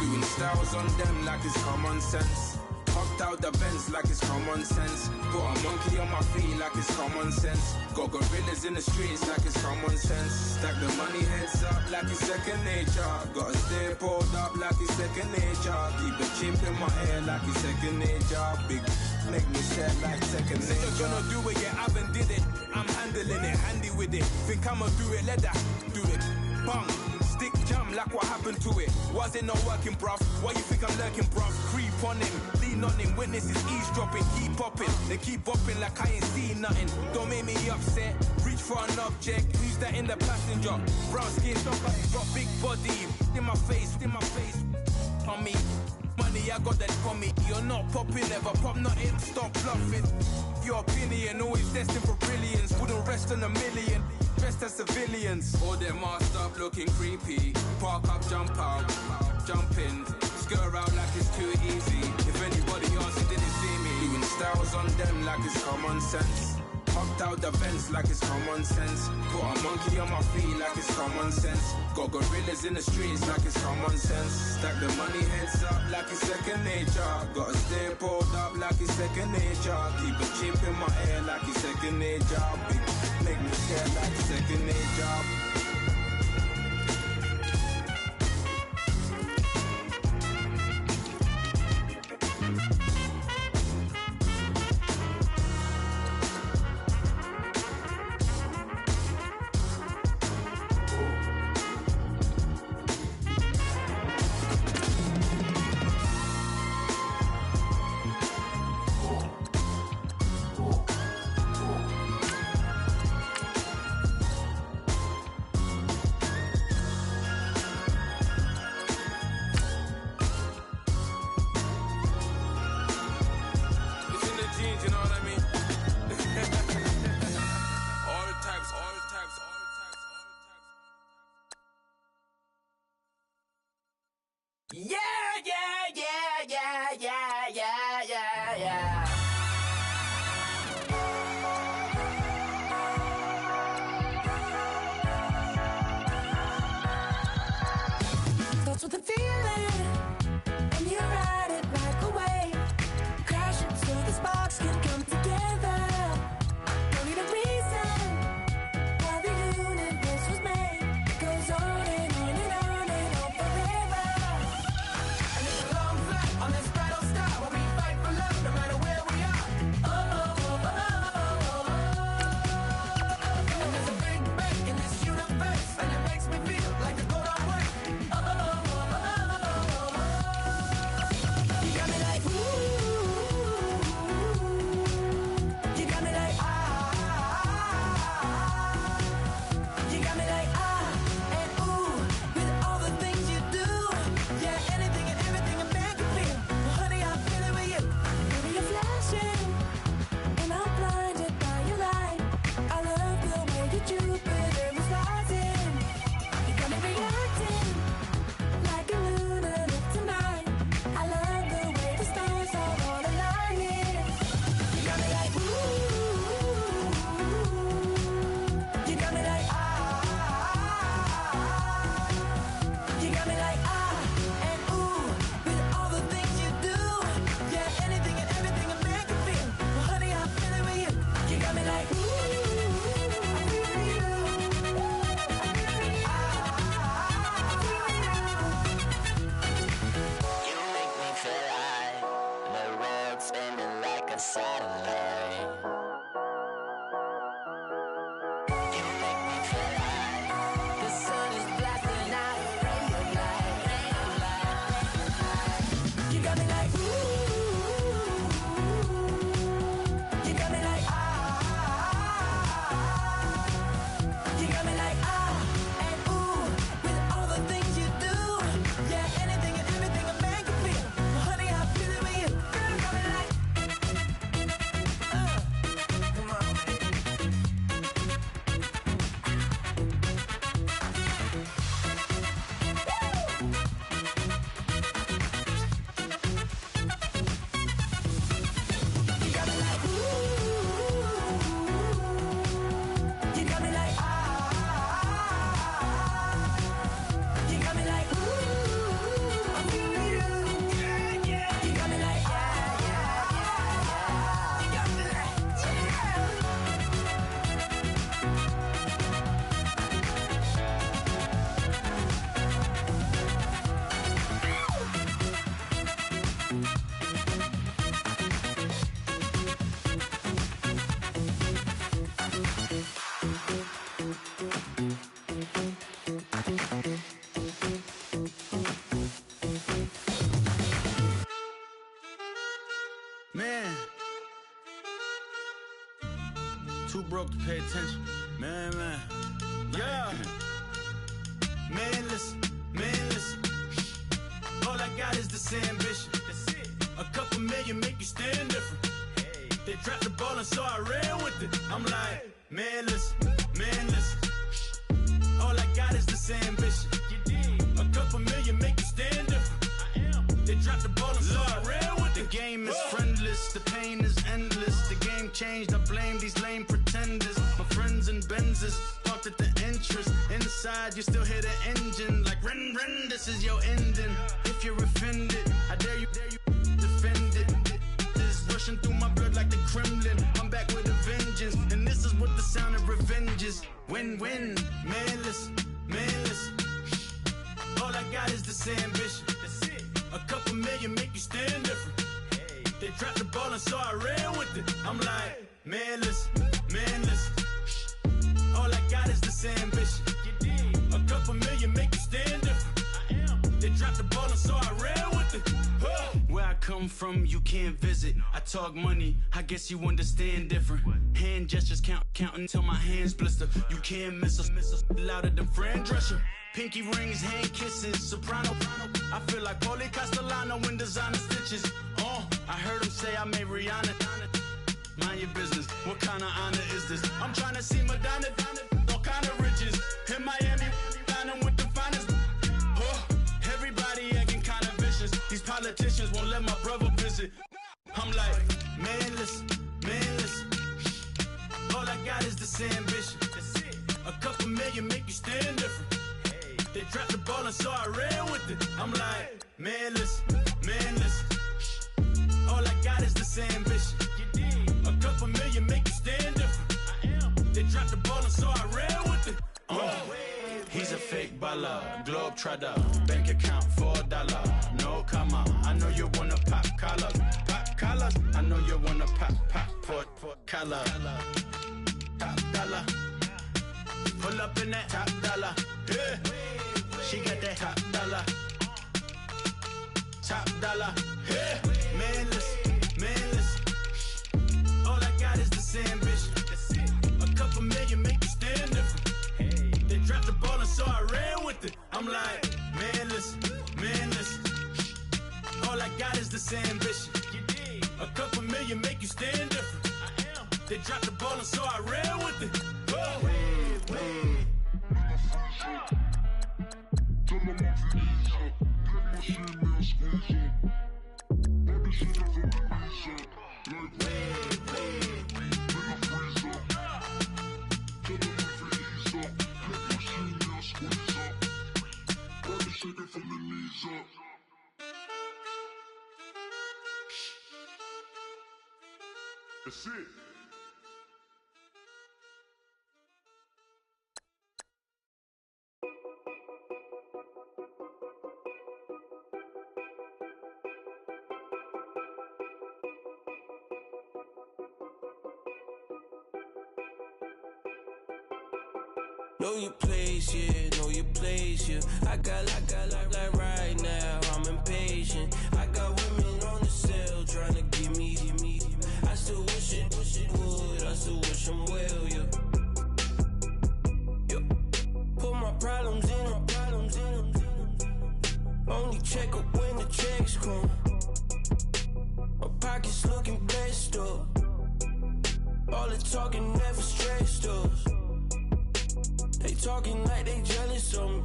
Doing styles on them like it's common sense. Hopped out the Benz like it's common sense. Put a monkey on my feet like it's common sense. Got gorillas in the streets like it's common sense. Stack the money heads up like it's second nature. Gotta stay pulled up like it's second nature. Keep the chip in my hair like it's second nature. Big make me set like second nature. You're gonna do it, yeah, I haven't did it. I'm handling it, handy with it. Think I'ma do it, let that do it. Bang. Stick jam like what happened to it. Was it not working, bruv? Why you think I'm lurking, bruv? Creep on him, lean on him. Witnesses eavesdropping, keep popping. They keep bopping like I ain't seen nothing. Don't make me upset. Reach for an object. Who's that in the passenger? Brown skin, got big body. In my face, on me. Money, I got that for me. You're not popping, never pop nothing. Stop bluffing. Your opinion always destined for brilliance. Wouldn't rest on a million. Dressed as civilians. All them masked up looking creepy. Park up, jump out, jump in. Skirt out like it's too easy. If anybody else didn't see me. Doing styles on them like it's common sense. Hopped out the Benz like it's common sense. Put a monkey on my feet like it's common sense. Got gorillas in the streets like it's common sense. Stack the money heads up like it's second nature. Gotta stay pulled up like it's second nature. Keep a chip in my hair like it's second nature. Big make me scared like second nature. Man. Too broke to pay attention. Man. Yeah. Man, listen. All I got is this ambition. That's it. A couple million make you stand different. Hey. They dropped the ball and so I ran with it. I'm like, man, listen. All I got is this ambition. You did. A couple million make you stand different. I am. They dropped the ball and so I ran with it. The game is friendless, the pain is endless. The game changed, I blame these lame pretenders. My friends and Benzes parked at the entrance. Inside, you still hear the engine. Like, rin, this is your ending. If you're offended, I dare you defend it. This rushing through my blood like the Kremlin. I'm back with a vengeance. And this is what the sound of revenge is. Win-win, man, listen. All I got is this ambition. That's it. A couple million make you stand different. Hey. They dropped the ball and so I ran with it. I'm like, man, listen. All I got is this ambition. You did. A couple million make you stand different. I am. They dropped the ball and so I ran with it. Where I come from, you can't visit. I talk money, I guess you understand different. Hand gestures counting till my hands blister. You can't miss us louder than Fran Drescher. Pinky rings, hand kisses, soprano. I feel like Paulie Castellano in designer stitches. I heard him say I made Rihanna. Mind your business, what kind of honor is this? I'm trying to see Madonna, all kind of riches. In Miami, dining with the finest. Everybody acting kind of vicious. These politicians won't let my brother visit. I'm like, man, listen. All I got is this ambition. That's it. A couple million make you stand different. Hey. They dropped the ball and so I ran with it. I'm like, man, listen. All I got is this ambition. You did. A couple million make you stand different. I am. They dropped the ball and so I ran with it. He's a fake baller, globe trotter, bank account $4, no comma. I know you wanna pop collars. I know you wanna pop collar. Top dollar, pull up in that top dollar. Yeah. She got that top dollar. Yeah. Man, listen. All I got is this ambition. That's it. A couple million make you stand different. Hey. They dropped the ball and so I ran with it. I'm like, man, listen. All I got is this ambition. You did. A couple million make you stand different. I am. They dropped the ball and so I ran with it. That's it. Know your place, yeah. I got like right now, I'm impatient. I got women on the cell trying to give me. I still wish it would, I still wish I'm well, yeah. Put my problems in. Only check up when the checks come. My pockets looking blessed up. All the talking never stressed us. They talking like they jealous of me.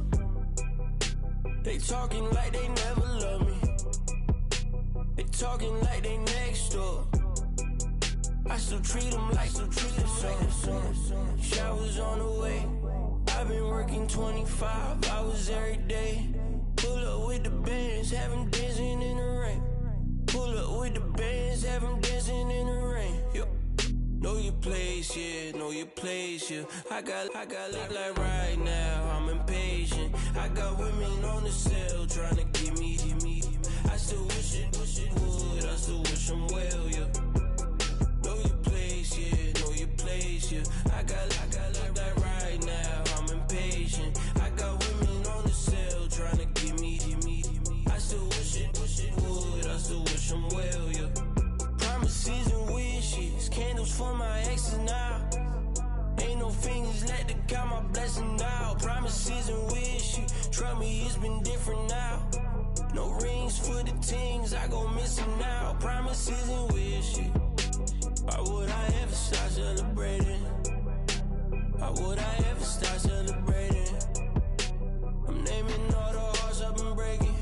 They talking like they never love me. They talking like they next door. I still treat them like so. Showers on the way. I've been working 25 hours every day. Pull up with the bands, have them dancing in the rain. Pull up with the bands, have them dancing in the rain. Yo. Know your place, yeah. I got like right now, I'm impatient. I got women on the cell trying to give me. I still wish it would, I still wish I'm well, yeah. Know your place, yeah. I got like right now, I'm impatient. I got women on the cell trying to give me. I still wish it would, I still wish I'm well, yeah. from me, it's been different now. No rings for the things, I go missing now. Promises and wishes. Why would I ever start celebrating? Why would I ever start celebrating? I'm naming all the hearts I've been breaking.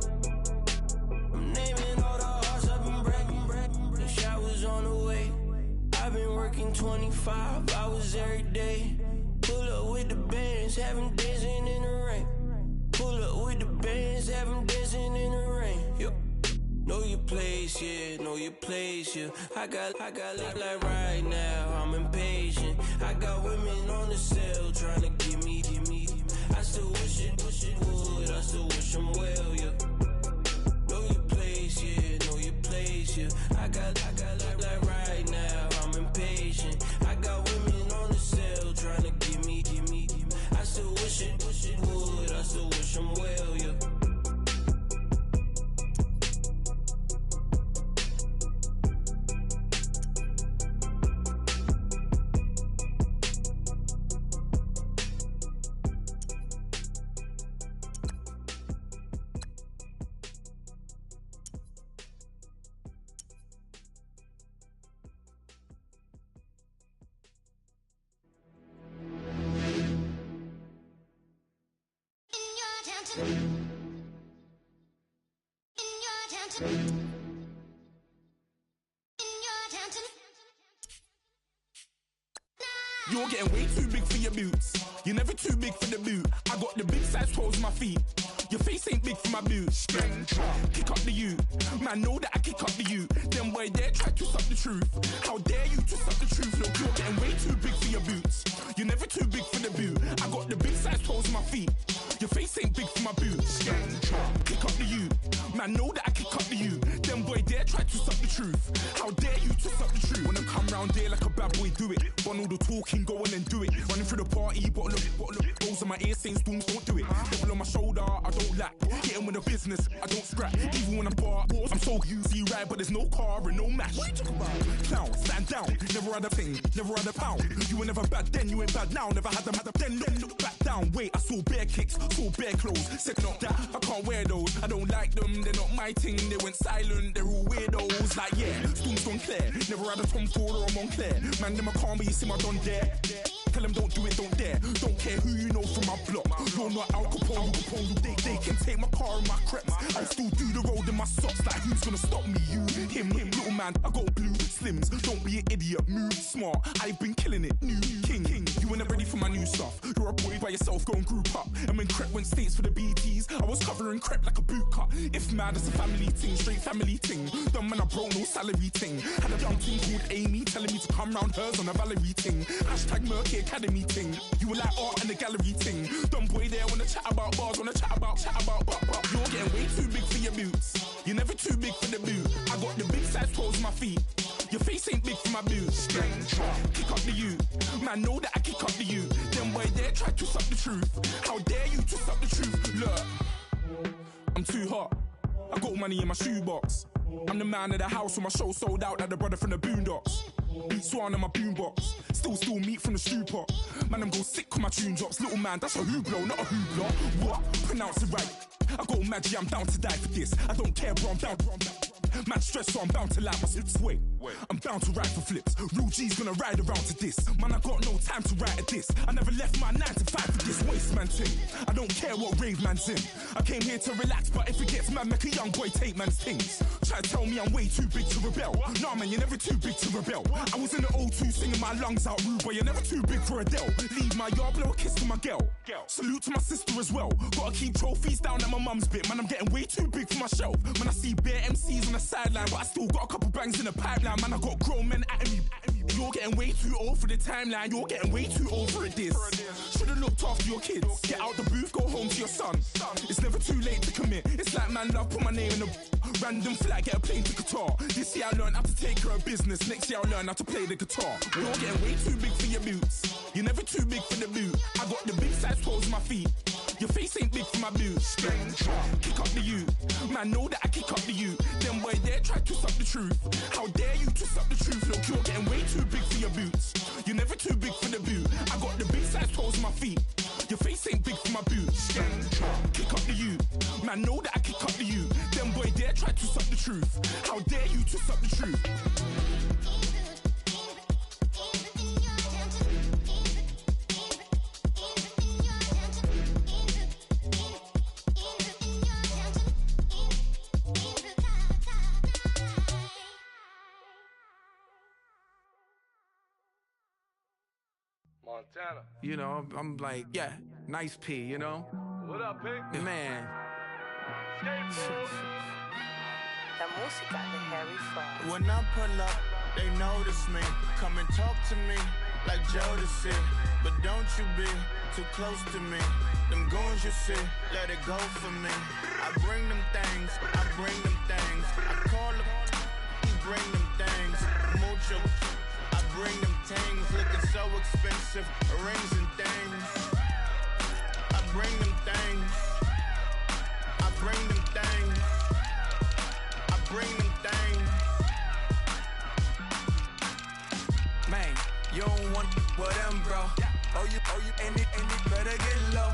I'm naming all the hearts I've been breaking. The showers on the way. I've been working 25 hours every day. Pull up with the bands, have them dancing in the rain. Pull up with the bands, have them dancing in the rain. Yo. Know your place, yeah, know your place, yeah. I got like right now, I'm impatient. I got women on the cell trying to give me. I still wish it would, I still wish them well, yeah. Know your place, yeah, know your place, yeah. I got like right now, I'm impatient. I got women on the cell trying to give me. I still wish it would, I still wish them well, yeah. You're getting way too big for your boots. You're never too big for the boot. I got the big size toes on my feet. Your face ain't big for my boots. Kick up the you. Man, know that I kick up the you. Them boy there try to suck the truth. How dare you to suck the truth? Look, you're getting way too big for your boots. You're never too big for the boot. I got the big size toes on my feet. Your face ain't big for my boots. Kick up the you. Man, know that I kick up the you. Them boy there try to suck the truth. How dare you to suck the truth? Wanna come round there like a bad boy, do it. Want all the talking, go on and do it. Running through the party, bottle up. Rolls on my ear saying storms, don't do it. Devil on my shoulder, I don't lack. Getting with the business, I don't scrap. Even when I bar, I'm so easy right, but there's no car and no match. What you talking about? Clown, stand down. Never had a thing, never had a pound. You were never bad then, you ain't bad now. Never had them, then look back down. Wait, I saw bare kicks, saw bare clothes. Second up that, I can't wear those. I don't like them, they're not my thing. They went silent, they're all weirdos. Like yeah, storms gone clear. Never had a Tom Ford or a Montclair. Man, them I can't be, you see my done there. Tell them don't do it, don't dare. Don't care who you know from my block. You're not Al Capone, they can take my car and my creps. I still do the road in my socks. Like who's gonna stop me? You, him, little man. I got blue slims. Don't be an idiot, move smart. I've been killing it, new king. You were never ready for my new stuff. You're a boy by yourself, go and group up. And when Crep went states for the BTs, I was covering Crep like a boot cut. If mad, it's a family thing, straight family thing. Dumb man, I broke no salary thing. Had a young thing called Amy telling me to come round hers on a Valerie thing. Hashtag Murky Academy thing. You were like art and the gallery thing. Dumb boy there wanna chat about bars, wanna chat about but you're getting way too big for your boots. You're never too big for the boot. I got the big size toes on my feet. Your face ain't big for my boots. Kick up the you. Man, know that I kick up the you. Them boy there try to suck the truth. How dare you to suck the truth? Look, I'm too hot. I got money in my shoebox. I'm the man of the house when my show sold out like the brother from the Boondocks. Beat Swan on my boombox. Still meat from the stew pot. Man, I'm go sick when my tune drops. Little man, that's a hooplo, not a hoopla. What? Pronounce it right. I go magic, I'm down to die for this. I don't care, bro, I'm down. Man stressed, so I'm bound to lie my slips. Wait, I'm bound to ride for flips. Real G's gonna ride around to this. Man, I got no time to write at this. I never left my 9 to 5 for this waste man thing. I don't care what rave man's in. I came here to relax, but if it gets mad, make a young boy take man's things. Try to tell me I'm way too big to rebel. Nah, man, you're never too big to rebel. I was in the O2 singing my lungs out rude, but you're never too big for Adele. Leave my yard, blow a kiss to my girl. Salute to my sister as well. Gotta keep trophies down at my mum's bit. Man, I'm getting way too big for my shelf. Man, I see bare MCs on the sideline, but I still got a couple bangs in the pipeline. Man, I got grown men at me. You're getting way too old for the timeline. You're getting way too old for a diss. Should've looked after your kids. Get out the booth, go home to your son. It's never too late to commit. It's like man love, put my name in a random flat, get a plane to Qatar. This year I learned how to take care of business. Next year I'll learn how to play the guitar. You're getting way too big for your boots. You're never too big for the boot. I got the big size toes on my feet. Your face ain't big for my boots. Kick up the you. Man, know that I kick up the you. Them boy there try to suck the truth. How dare you to suck the truth? Look, you're getting way too big for your boots. You're never too big for the boot. I got the big size toes on my feet. Your face ain't big for my boots. Kick up the you. Man, know that I kick up the you. Them boy dare try to suck the truth. How dare you to suck the truth? Montana. You know, I'm like, yeah, nice P, you know? What up, Pink? Man. La música de Harry Fraud. When I pull up, they notice me. Come and talk to me like Jodeci. But don't you be too close to me. Them goons you see, let it go for me. I bring them things, I bring them things. I call them, he bring them things. Mucho, I bring them things. Looking so expensive, rings and things. I bring them things. I bring them things. I bring them things. Man, you don't want with them, bro. Oh, you, and it better get low.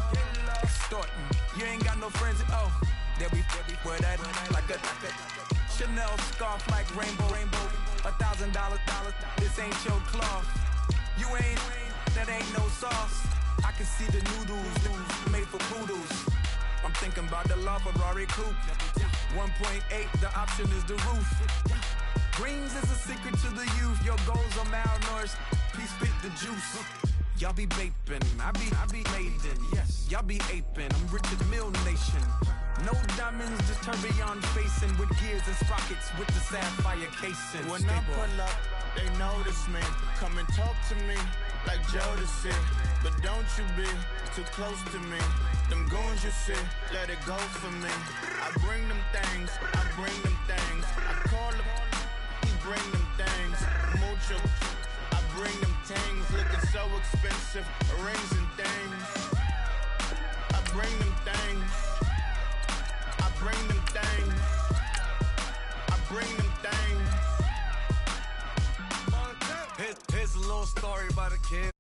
Extorting, you ain't got no friends. Oh, they'll be wear that like a Chanel scarf like rainbow. $1,000, this ain't your cloth. You ain't, that ain't no sauce. I can see the noodles made for poodles. I'm thinking about the LaFerrari coupe. 1.8, the option is the roof. Greens is a secret to the youth. Your goals are malnourished. Please spit the juice. Y'all be vaping, I be maiden. Yes, y'all be aping. I'm Richard Mill Nation. No diamonds, just tourbillon facing with gears and sprockets with the sapphire casing. When I pull up, they notice me. Come and talk to me like Jodeci. But don't you be too close to me. Them goons you see, let it go for me. I bring them things, I bring them things. I call them, he bring them things. Mucho, I bring them things. Looking so expensive, rings and things. I bring them things. I bring them things. I bring them things. Here's a little story about a kid.